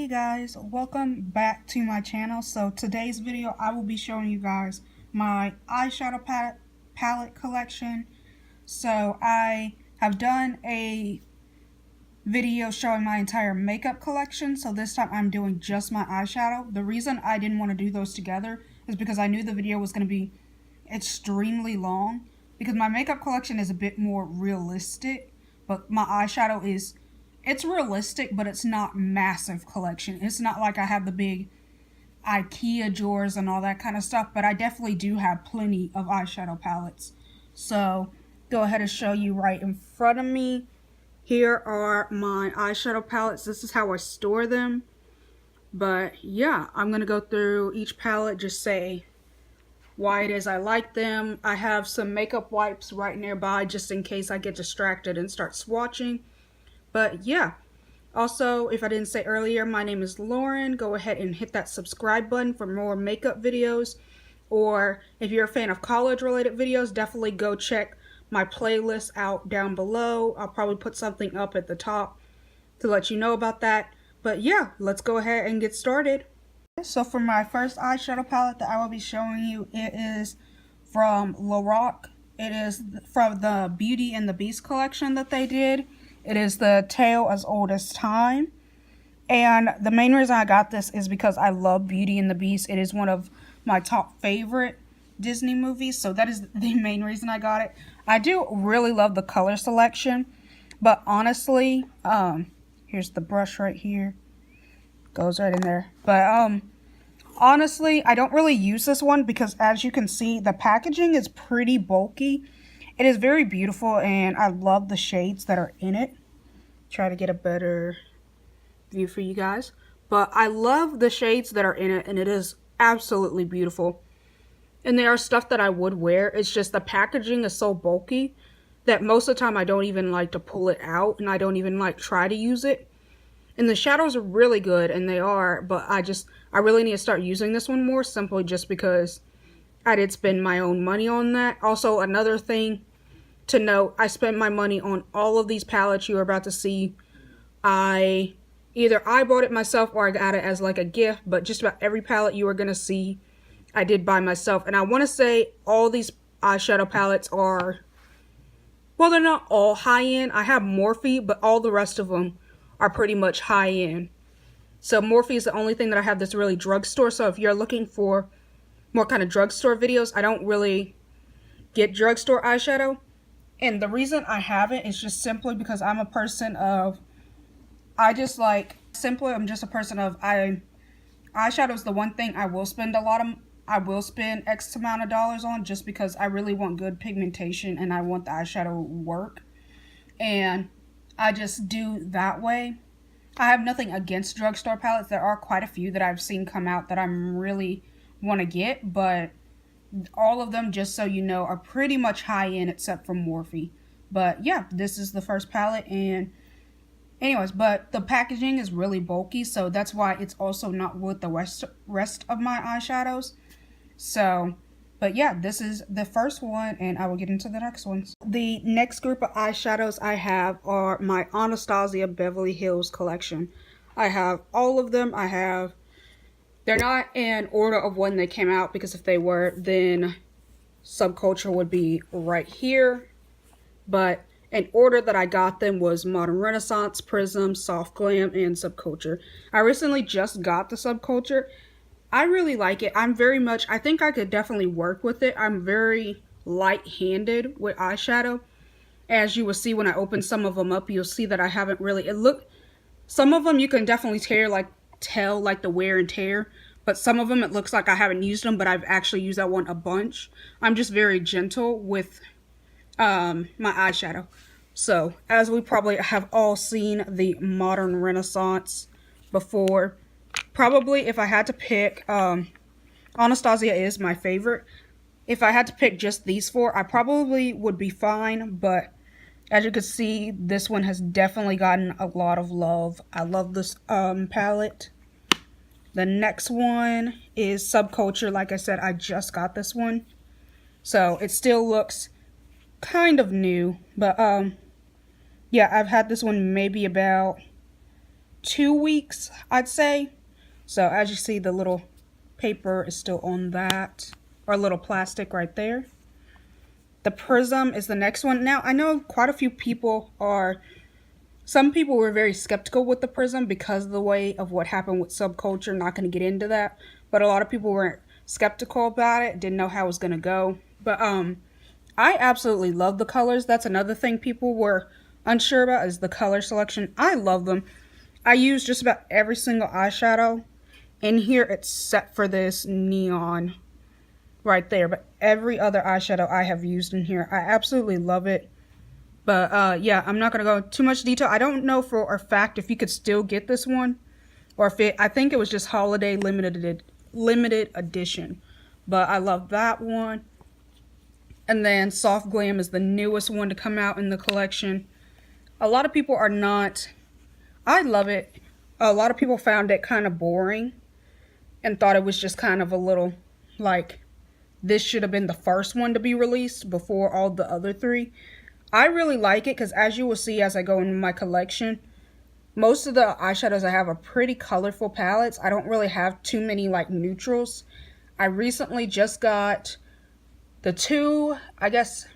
Hey guys, welcome back to my channel. So today's video I will be showing you guys my eyeshadow palette collection. So I have done a video showing my entire makeup collection, so this time I'm doing just my eyeshadow. The reason I didn't want to do those together is because I knew the video was going to be extremely long, because my makeup collection is a bit more realistic, but my eyeshadow is, it's realistic, but it's not massive collection. It's not like I have the big IKEA drawers and all that kind of stuff, but I definitely do have plenty of eyeshadow palettes. So go ahead and show you right in front of me. Here are my eyeshadow palettes. This is how I store them. But yeah, I'm going to go through each palette, just say why it is I like them. I have some makeup wipes right nearby just in case I get distracted and start swatching. But yeah, also, if I didn't say earlier, my name is Lauren. Go ahead and hit that subscribe button for more makeup videos. Or if you're a fan of college related videos, definitely go check my playlist out down below. I'll probably put something up at the top to let you know about that. But yeah, let's go ahead and get started. So for my first eyeshadow palette that I will be showing you, it is from Lorac. It is from the Beauty and the Beast collection that they did. It is the Tale as Old as Time. And the main reason I got this is because I love Beauty and the Beast. It is one of my top favorite Disney movies, so that is the main reason I got it. I do really love the color selection, but honestly, here's the brush right here. Goes right in there. But honestly, I don't really use this one because, as you can see, the packaging is pretty bulky. It is very beautiful, and I love the shades that are in it. Try to get a better view for you guys. But I love the shades that are in it, and it is absolutely beautiful. And there are stuff that I would wear. It's just the packaging is so bulky that most of the time I don't even like to pull it out, and I don't even like try to use it. And the shadows are really good, and they are, but I really need to start using this one more, simply just because I did spend my own money on that. Also, another thing to note, I spent my money on all of these palettes you are about to see. Either I bought it myself or I got it as like a gift, but just about every palette you are going to see, I did buy myself. And I want to say all these eyeshadow palettes are, well, they're not all high-end. I have Morphe, but all the rest of them are pretty much high-end. So Morphe is the only thing that I have that's really drugstore. So if you're looking for more kind of drugstore videos, I don't really get drugstore eyeshadow. And the reason I have it is just simply because I'm a person of, I'm just a person of, eyeshadow is the one thing I will spend X amount of dollars on, just because I really want good pigmentation and I want the eyeshadow work. And I just do that way. I have nothing against drugstore palettes. There are quite a few that I've seen come out that I'm really want to get, but all of them, just so you know, are pretty much high-end except for Morphe. But yeah, this is the first palette, and anyways, but the packaging is really bulky, so that's why it's also not with the rest of my eyeshadows. So, but yeah, this is the first one, and I will get into the next ones. The next group of eyeshadows I have are my Anastasia Beverly Hills collection. I have all of them. They're not in order of when they came out, because if they were, then Subculture would be right here. But in order that I got them was Modern Renaissance, Prism, Soft Glam, and Subculture. I recently just got the Subculture. I really like it. I think I could definitely work with it. I'm very light-handed with eyeshadow. As you will see when I open some of them up, you'll see that I haven't really, some of them you can definitely tell like the wear and tear, but some of them it looks like I haven't used them, but I've actually used that one a bunch. I'm just very gentle with my eyeshadow. So as we probably have all seen the Modern Renaissance before, probably if I had to pick, Anastasia is my favorite. If I had to pick just these four, I probably would be fine, but as you can see, this one has definitely gotten a lot of love. I love this palette. The next one is Subculture. Like I said, I just got this one, so it still looks kind of new, but yeah, I've had this one maybe about 2 weeks, I'd say. So as you see, the little paper is still on that, or a little plastic right there. The prism is the next one. Now, I know quite a few people some people were very skeptical with the prism because of the way of what happened with subculture. Not going to get into that, but a lot of people were skeptical about it, didn't know how it was going to go. But I absolutely love the colors. That's another thing people were unsure about, is the color selection. I love them. I use just about every single eyeshadow in here except for this neon right there, but every other eyeshadow I have used in here, I absolutely love it. But yeah, I'm not gonna go too much detail. I don't know for a fact if you could still get this one, or if I think it was just holiday limited edition. But I love that one. And then Soft Glam is the newest one to come out in the collection. A lot of people are not, I love it. A lot of people found it kind of boring and thought it was just kind of a little like, this should have been the first one to be released before all the other three. I really like it because, as you will see as I go into my collection, most of the eyeshadows I have are pretty colorful palettes. I don't really have too many like neutrals. I recently just got the two, I guess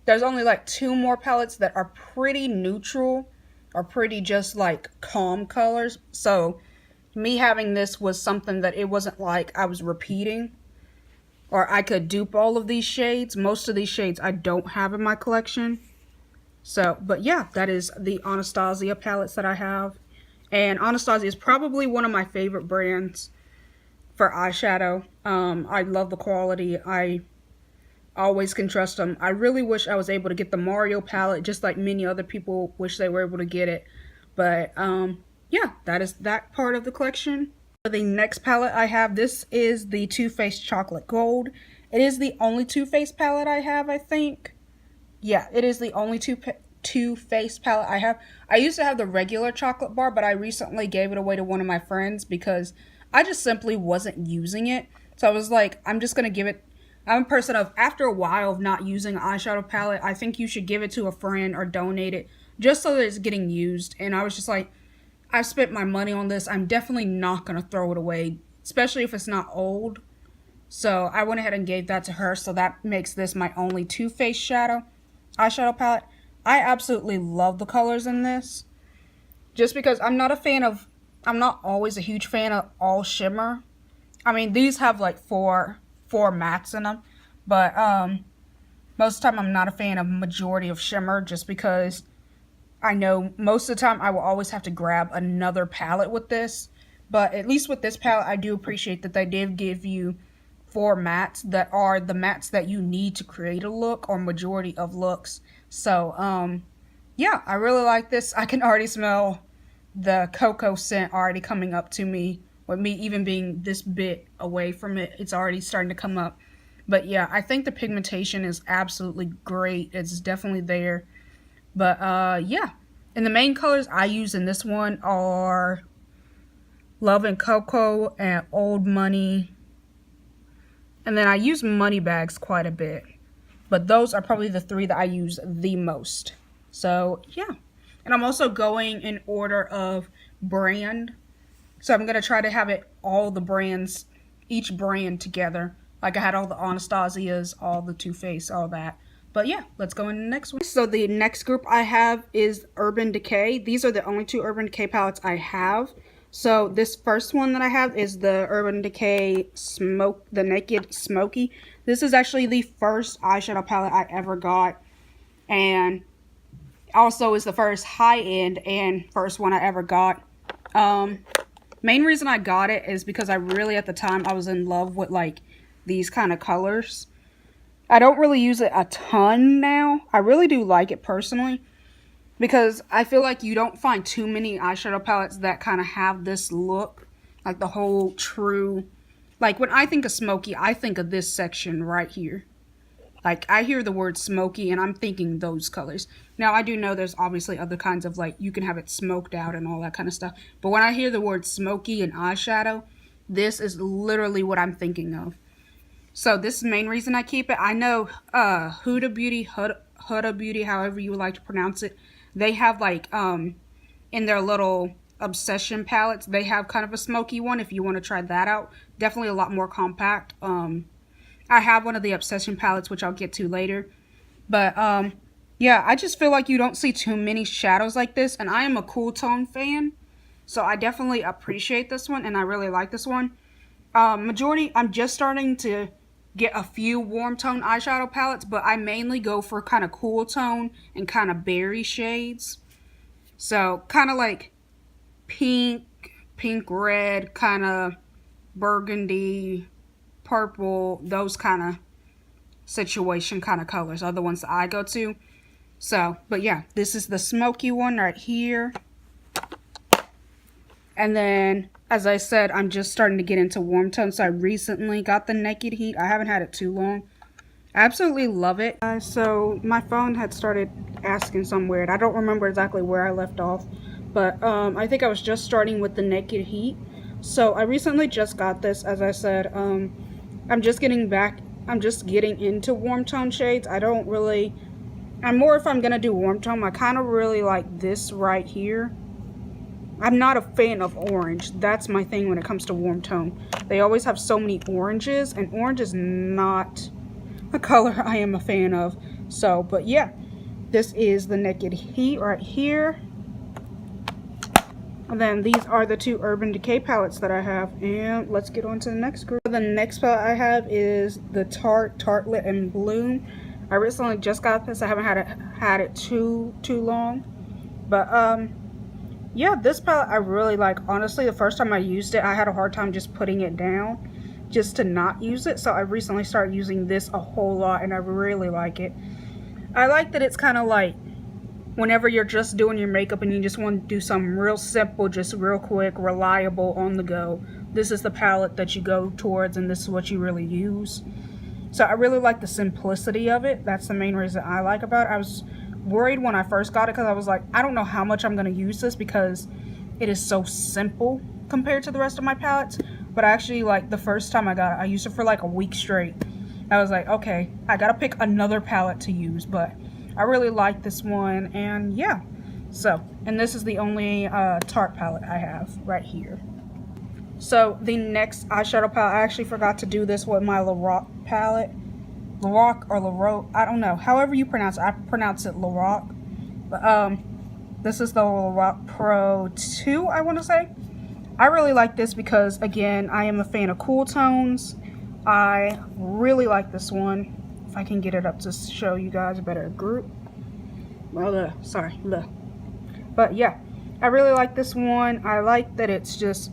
there's only like 2 more palettes that are pretty neutral or pretty just like calm colors. So me having this was something that it wasn't like I was repeating or I could dupe all of these shades. Most of these shades I don't have in my collection. So, but yeah, that is the Anastasia palettes that I have. And Anastasia is probably one of my favorite brands for eyeshadow. I love the quality. I always can trust them. I really wish I was able to get the Mario palette, just like many other people wish they were able to get it. But yeah, that is that part of the collection. For the next palette I have, this is the Too Faced Chocolate Gold. It is the only Too Faced palette I have, I think. Yeah, it is the only Too Faced palette I have. I used to have the regular chocolate bar, but I recently gave it away to one of my friends because I just simply wasn't using it. So I was like, I'm just going to give it. I'm a person of, after a while of not using an eyeshadow palette, I think you should give it to a friend or donate it just so that it's getting used. And I was just like, I've spent my money on this. I'm definitely not going to throw it away, especially if it's not old. So I went ahead and gave that to her. So that makes this my only Too Faced eyeshadow palette. I absolutely love the colors in this. Just because I'm not always a huge fan of all shimmer. I mean, these have like four mattes in them. But most of the time I'm not a fan of majority of shimmer, just because I know most of the time I will always have to grab another palette with this. But at least with this palette, I do appreciate that they did give you 4 mattes that are the mattes that you need to create a look or majority of looks. So yeah, I really like this. I can already smell the cocoa scent already coming up to me, with me even being this bit away from it. It's already starting to come up. But yeah, I think the pigmentation is absolutely great. It's definitely there. But yeah, and the main colors I use in this one are Love and Cocoa and Old Money. And then I use Money Bags quite a bit. But those are probably the 3 that I use the most. So, yeah. And I'm also going in order of brand. So I'm going to try to have it all the brands, each brand together. Like I had all the Anastasias, all the Too Faced, all that. But yeah, let's go into the next one. So the next group I have is Urban Decay. These are the only 2 Urban Decay palettes I have. So this first one that I have is the Urban Decay the Naked Smoky. This is actually the first eyeshadow palette I ever got. And also is the first high-end and first one I ever got. Main reason I got it is because I really, at the time, I was in love with like these kind of colors. I don't really use it a ton now. I really do like it personally, because I feel like you don't find too many eyeshadow palettes that kind of have this look. Like the whole true, like when I think of smoky, I think of this section right here. Like I hear the word smoky and I'm thinking those colors. Now I do know there's obviously other kinds of like, you can have it smoked out and all that kind of stuff. But when I hear the word smoky and eyeshadow, this is literally what I'm thinking of. So this is the main reason I keep it. I know Huda Beauty, however you would like to pronounce it, they have like in their little Obsession palettes. They have kind of a smoky one if you want to try that out. Definitely a lot more compact. I have one of the Obsession palettes, which I'll get to later. But yeah, I just feel like you don't see too many shadows like this, and I am a cool tone fan, so I definitely appreciate this one, and I really like this one. Majority, I'm just starting to get a few warm tone eyeshadow palettes, but I mainly go for kind of cool tone and kind of berry shades. So kind of like pink, red, kind of burgundy, purple, those kind of situation kind of colors are the ones that I go to. So, but yeah, this is the smoky one right here. And then, as I said, I'm just starting to get into warm tones. So I recently got the Naked Heat. I haven't had it too long. I absolutely love it. So my phone had started asking some weird. I don't remember exactly where I left off. But I think I was just starting with the Naked Heat. So I recently just got this, as I said. I'm just getting into warm tone shades. I'm more, if I'm gonna do warm tone, I kind of really like this right here. I'm not a fan of orange. That's my thing when it comes to warm tone. They always have so many oranges, and orange is not a color I am a fan of. So, but yeah, this is the Naked Heat right here. And then these are the two Urban Decay palettes that I have. And let's get on to the next group. The next palette I have is the Tartlet and Bloom. I recently just got this. I haven't had it too long. But yeah, this palette I really like. Honestly, the first time I used it, I had a hard time just putting it down, just to not use it. So I recently started using this a whole lot, and I really like it. I like that it's kind of like whenever you're just doing your makeup and you just want to do something real simple, just real quick, reliable, on the go. This is the palette that you go towards, and this is what you really use. So I really like the simplicity of it. That's the main reason I like about it. I was worried when I first got it because I was like, I don't know how much I'm going to use this because it is so simple compared to the rest of my palettes. But actually, like, the first time I got it, I used it for like a week straight. I was like, okay, I got to pick another palette to use. But I really like this one, and yeah. So, and this is the only Tarte palette I have right here. So the next eyeshadow palette, I actually forgot to do this with my Lorac palette. Lorac or Lorac, I don't know. However you pronounce it, I pronounce it Lorac. But this is the Lorac Pro 2, I want to say. I really like this because, again, I am a fan of cool tones. I really like this one. If I can get it up to show you guys a better group. Well, sorry, look. But yeah, I really like this one. I like that it's just,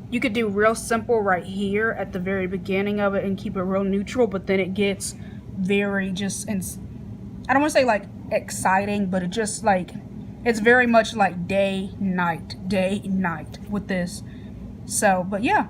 you could do real simple right here at the very beginning of it and keep it real neutral, but then it gets very just, I don't want to say like exciting, but it just like, it's very much like day, night with this. So, but yeah,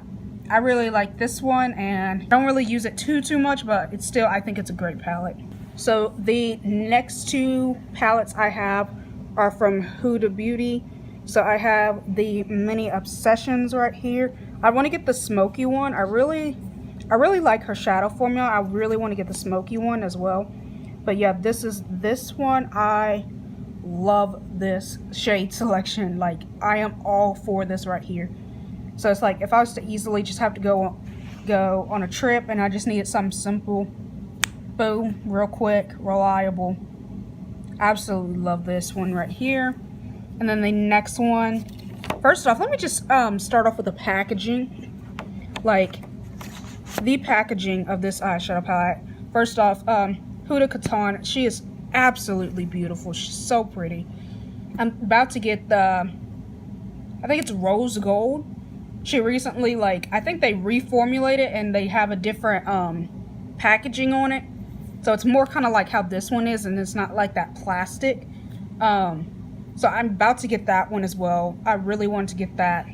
I really like this one, and I don't really use it too much, but it's still, I think it's a great palette. So the next two palettes I have are from Huda Beauty. So I have the Mini Obsessions right here. I want to get the smoky one. I really like her shadow formula. I really want to get the smoky one as well. But yeah, this one. I love this shade selection. Like, I am all for this right here. So it's like if I was to easily just have to go on a trip and I just needed something simple, boom, real quick, reliable. Absolutely love this one right here. And then the next one, first off, let me just start off with the packaging. Like, the packaging of this eyeshadow palette. First off, Huda Katana, she is absolutely beautiful. She's so pretty. I'm about to get the, I think it's rose gold. She recently, like, I think they reformulated and they have a different packaging on it. So it's more kind of like how this one is, and it's not like that plastic. So I'm about to get that one as well. I really want to get that.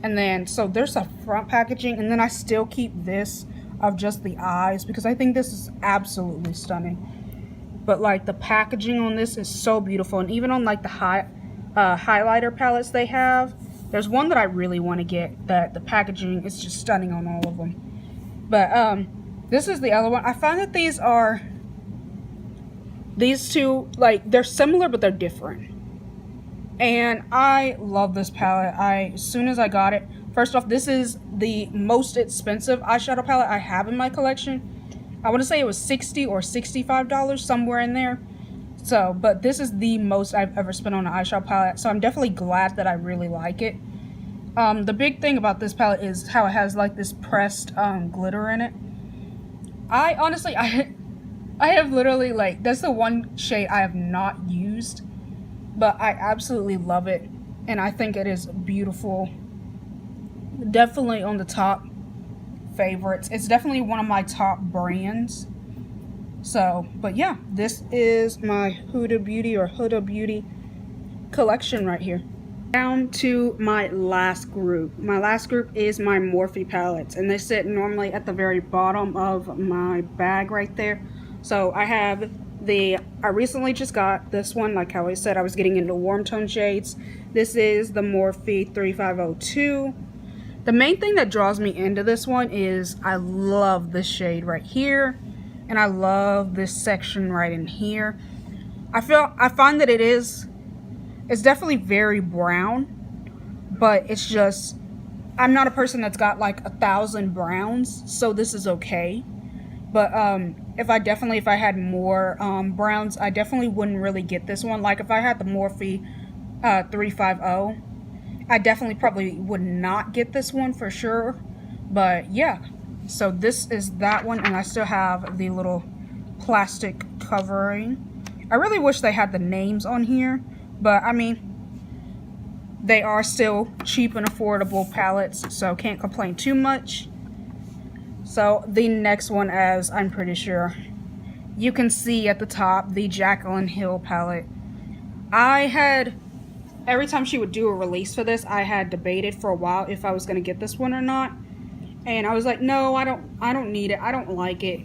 And then, so there's a front packaging, and then I still keep this of just the eyes because I think this is absolutely stunning. But like the packaging on this is so beautiful, and even on like the highlighter palettes they have, there's one that I really want to get that the packaging is just stunning on all of them. But this is the other one. I find that these two, like, they're similar but they're different. And I love this palette. As soon as I got it, first off, this is the most expensive eyeshadow palette I have in my collection. I want to say it was $60 or $65, somewhere in there. So, but this is the most I've ever spent on an eyeshadow palette, so I'm definitely glad that I really like it. The big thing about this palette is how it has like this pressed glitter in it. I honestly, I have literally, like, that's the one shade I have not used, but I absolutely love it, and I think it is beautiful. Definitely on the top favorites. It's definitely one of my top brands. So, but yeah, this is my Huda Beauty collection right here. Down to my last group. My last group is my Morphe palettes, and they sit normally at the very bottom of my bag right there. So I have I recently just got this one, like how I said I was getting into warm tone shades. This is the Morphe 3502. The main thing that draws me into this one is I love this shade right here, and I love this section right in here. I find that it's definitely very brown, but it's just, I'm not a person that's got like 1,000 browns, so this is okay. But if I had more browns, I definitely wouldn't really get this one. Like if I had the Morphe 350, I definitely probably would not get this one for sure. But yeah, so this is that one, and I still have the little plastic covering. I really wish they had the names on here, but I mean, they are still cheap and affordable palettes, so can't complain too much. So the next one, as I'm pretty sure you can see at the top, the Jaclyn Hill palette. Every time she would do a release for this, I had debated for a while if I was going to get this one or not. And I was like, no, I don't need it. I don't like it.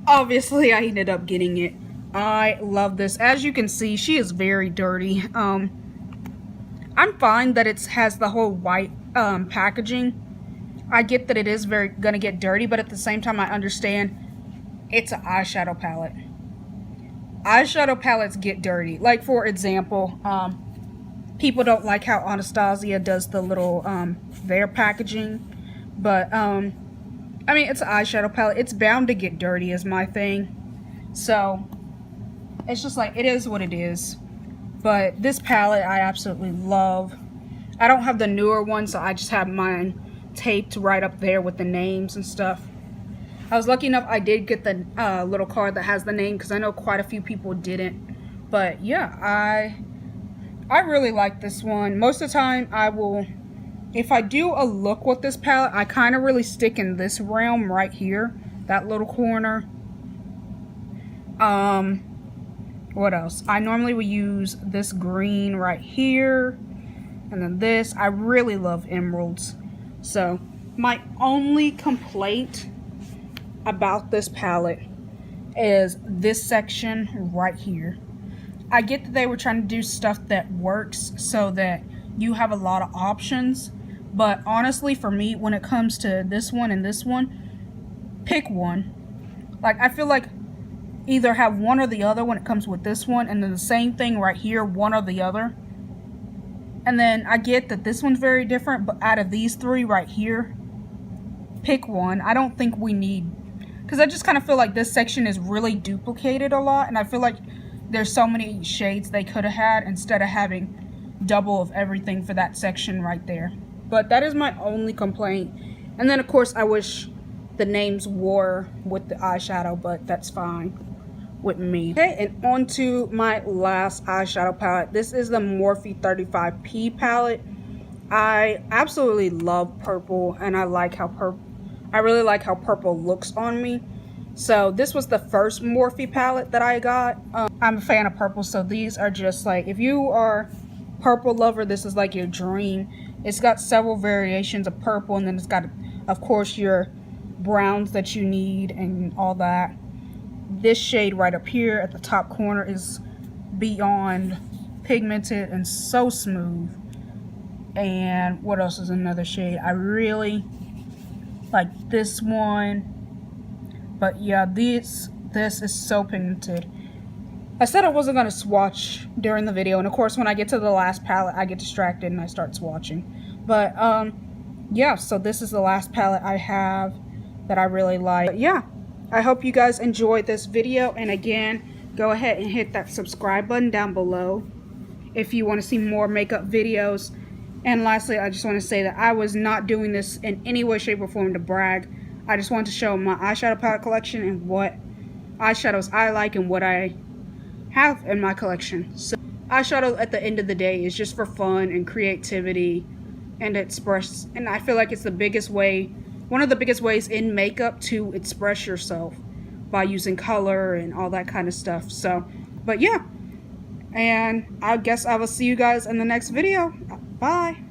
Obviously, I ended up getting it. I love this. As you can see, she is very dirty. I'm fine that it has the whole white packaging. I get that it is gonna get dirty, but at the same time, I understand it's an eyeshadow palette. Eyeshadow palettes get dirty. Like, for example, people don't like how Anastasia does the little their packaging, but I mean, it's an eyeshadow palette. It's bound to get dirty is my thing. So it's just like, it is what it is. But this palette I absolutely love. I don't have the newer one, so I just have mine taped right up there with the names and stuff. I was lucky enough I did get the little card that has the name, because I know quite a few people didn't. But yeah, I really like this one. Most of the time I will, if I do a look with this palette, I kind of really stick in this realm right here, that little corner. What else? I normally would use this green right here, and then this. I really love emeralds. So my only complaint about this palette is this section right here. I get that they were trying to do stuff that works so that you have a lot of options, but honestly, for me, when it comes to this one and this one, pick one. Like, I feel like either have one or the other when it comes with this one, and then the same thing right here, one or the other. And then I get that this one's very different, but out of these three right here, pick one. I don't think we need, because I just kind of feel like this section is really duplicated a lot, and I feel like there's so many shades they could have had instead of having double of everything for that section right there. But that is my only complaint. And then of course I wish the names were with the eyeshadow, but that's fine with me. Okay, and on to my last eyeshadow palette. This is the Morphe 35P palette. I absolutely love purple, and I really like how purple looks on me. So this was the first Morphe palette that I got. I'm a fan of purple, so these are just like, if you are a purple lover, this is like your dream. It's got several variations of purple, and then it's got, of course, your browns that you need and all that. This shade right up here at the top corner is beyond pigmented and so smooth. And what else is another shade? I really like this one. But yeah, this is so pigmented. I said I wasn't going to swatch during the video, and of course when I get to the last palette I get distracted and I start swatching. But yeah, so this is the last palette I have that I really like. But yeah, I hope you guys enjoyed this video, and again, go ahead and hit that subscribe button down below if you want to see more makeup videos. And lastly, I just want to say that I was not doing this in any way, shape, or form to brag. I just wanted to show my eyeshadow palette collection and what eyeshadows I like and what I have in my collection. So eyeshadow at the end of the day is just for fun and creativity and express, and I feel like it's the biggest way, one of the biggest ways in makeup to express yourself, by using color and all that kind of stuff. So, but yeah, and I guess I will see you guys in the next video. Bye.